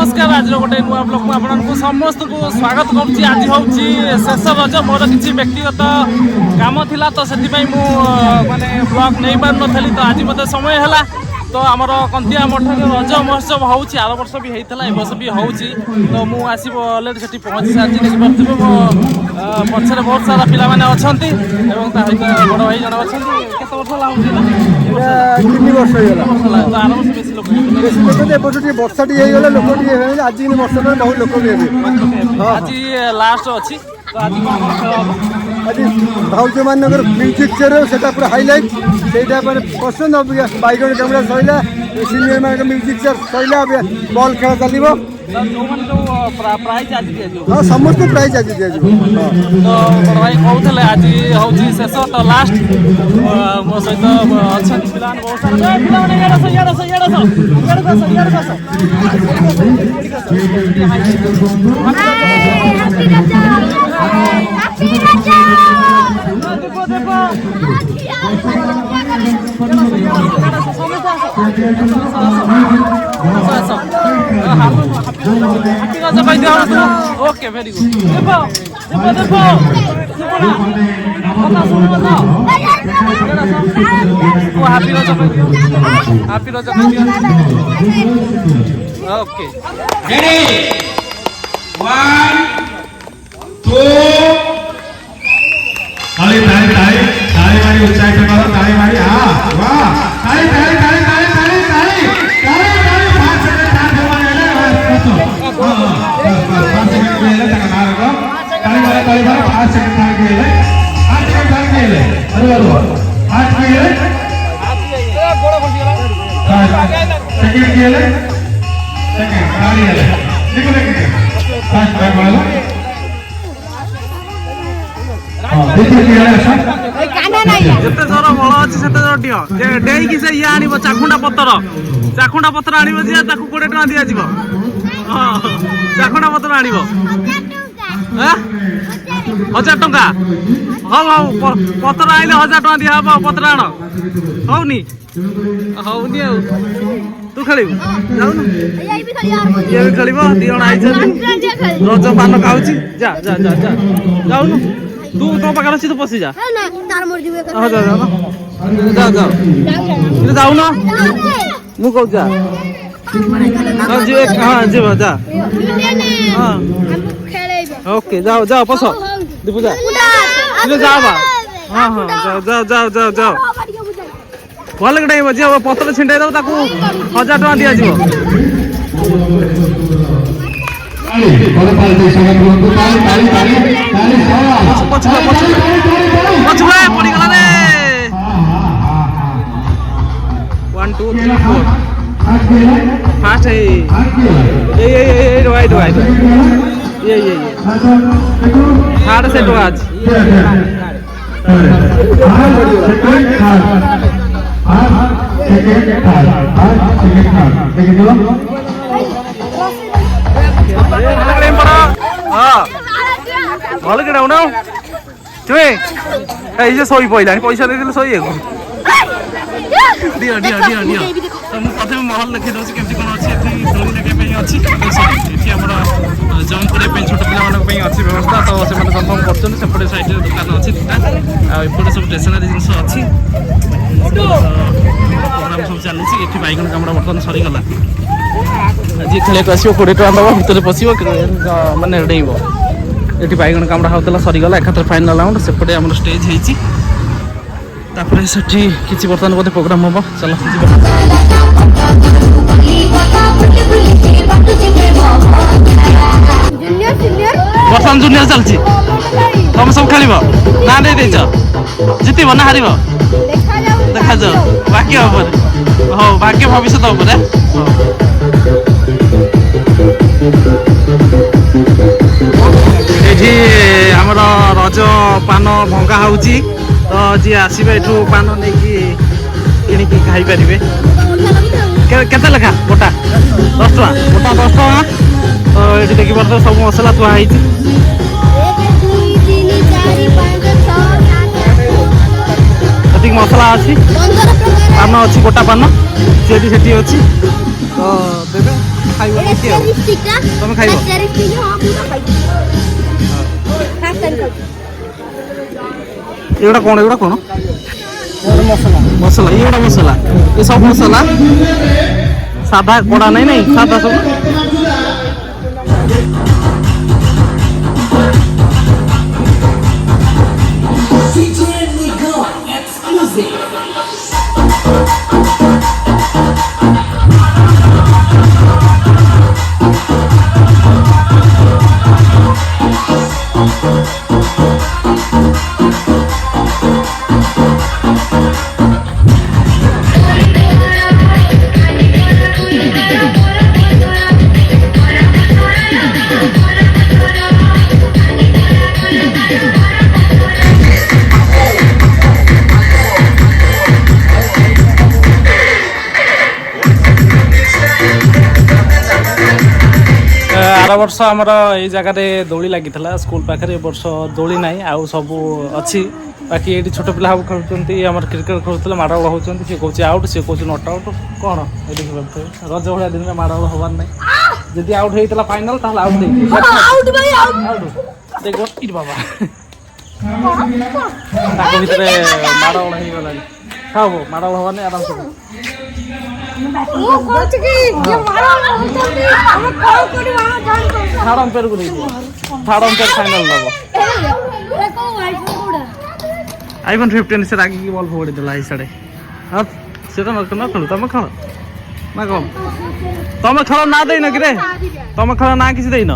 नमस्कार आज गोटे नुआ ब्लॉग में आपको समस्त को स्वागत करुँच। आज हूँ शेष रज मोर किसी व्यक्तिगत काम थिला तो से माने ब्लॉग नहीं पार नी तो आज मत समय है तो आमर कंदिया मठ रज महोत्सव हो आर वर्ष भी होता है वर्ष भी हो तो मुझे आसब अलरेडी से पहुँची सारी देखिपे मो पछे बहुत सारा पिला मैंने अच्छा सहित बड़ भाई जन अच्छा केत वर्ष तो आर वर्ष बेसी लोक वर्षा लोक आज बहुत लोक आज लास्ट अच्छी तो आज भाज मान म्यूजिक चेयर से पूरा हाइलाइट से पसंद बैगन कैमरा सैला सीनियर मान म्यूजिक चेयर सैला बॉल खेल चलो प्राइज आज हाँ समस्त प्राइज आज दिया तो बड़ भाई कहते आज हूँ शेष तो लास्ट मो सहित अच्छा पिला बहुत ओके वेरी गुड हैप्पी रज ओके ताली ताली ताली ताली मारी ऊंचाई पे करो ताली मारी हां वाह ताली ताली ताली ताली ताली ताली ताली ताली 5 सेकंड 4 सेकंड ले बस 5 सेकंड ले तक ना रखो ताली मारी 5 सेकंड ताली ले 5 सेकंड ताली ले अरे अरे 5 के ले गोड़ा बोल दिया सेकंड के ले सेकंड ताली ले देखो देखो 5 बार बोलो जिते जोर बल अच्छी से जोर डिह डेईकी से ये आनिब चाखुंडा पतर आनिब जे ताकू 20 टका दिया जीव हां चाखुंडा पतर आनिब 1000 टका हौ हौ पतर आइले 1000 टका दिया हबो पतर आण हौनी हौनी आ तू खेलिबु जाउनु ये भी खेलिबो दी जण आइछन रज पान खाउची जा जा जा जा जाउनु तू तो पाखर अच्छी तो पसी जा तार मोर जीवे हां जा जा जा जा जाऊ ना मु कहू जा हां जीवे हां जीवे जा हां खेलेबो ओके जाओ जाओ पसो दीपू जा ले जा बा हां हां जाओ जाओ जाओ जाओ भल गडे बजे पत्र छिंडे दो ताकू 1000 टका दिया जीवो पड़ी गला रे 1 2 3 4 फास्ट है ये राइट राइट ये हार्ड सेट आज भल कि ना चुए ये सोई पड़ा पैसा दे सोई दियो दियो दियो दियो तो मुझे प्रथम महल लिखी दूसरी केमती कौन अच्छी अच्छी आम जम्प करने छोट पे अच्छी व्यवस्था तो से कन्फर्म करपटे साइड दुकान अच्छी एपटे सब स्टेशनरी जिन अच्छी प्रोग्राम सब चली बैगन कामड़ा बर्तमान सरीगला जी खेल आसो 20 टका दब भितर पशो मानने डेब ये बैगन कामड़ा होता सरीगला एकाथर फाइनाल राउंड सेपटे आम स्टेज होती किसी बर्तमान बोधे प्रोग्राम हम चलो बर्तमान जूनियर चलती तुम सब खेल ना दे देच जितब ना हार देखा जाओ भाग्य हाँ भाग्य भविष्य ये आमर रज पान भंगा हो तो जी आसबे एठू पान नहीं कि खाई पारे केते लेखा गोटा 10 टका गोटा 10 टका तो ये देखिए तो सब मसला थुआई मसला अच्छी पान अच्छी गोटा पान से अच्छी तो देवे ଖାଇବ ଏଟା ଦେଖି ଆଉ ଚେରି ଷ୍ଟିକଟା ତମେ ଖାଇବ? ଚେରି ଷ୍ଟିକ ହଁ ମୁଁ ତ ଖାଇବି ଫାଷ୍ଟ ଟାଇମ୍ ଖାଉଛି ଏଗୁଡ଼ା କ'ଣ ମସଲା ମସଲା ଏଗୁଡ଼ା ମସଲା ଏ ସବୁ ମସଲା ସାଧା କଡ଼ା ନାଇଁ ସାଧା ସବୁ आर वर्ष आमर ये जगह दोली लगी स्कूल पाखे वर्ष दोली ना आउ सब अच्छी बाकी ये छोट पिला खेलुंट आम क्रिकेट खेलुले माड़गोल होती सी कौन आउट सी कौन नट आउट कौन ये रज भाया दिन में माड़गोल हबार ना जदि आउट होता फाइनाल आउट बाबा भितर माड़गोल हो गला खाओ माड़गोल हबार नहीं आराम से ମୁଁ କହୁଛି କି ଯେ ମାର ହଉଛନ୍ତି ଆମେ କଣ କରିବୁ ଆମେ ଜାଣି ପାରୁଛୁ থার্ড আম্পায়ার করে থার্ড আম্পায়ার ফাইনাল দেব এ কোন আইফোন কোডা আইফোন 15 से आगे की बॉल फोड़ देला ई साडे अब से तो न खेल तुम खेल ना कौन तुम खेल ना देन कि रे तुम खेल ना किसी देन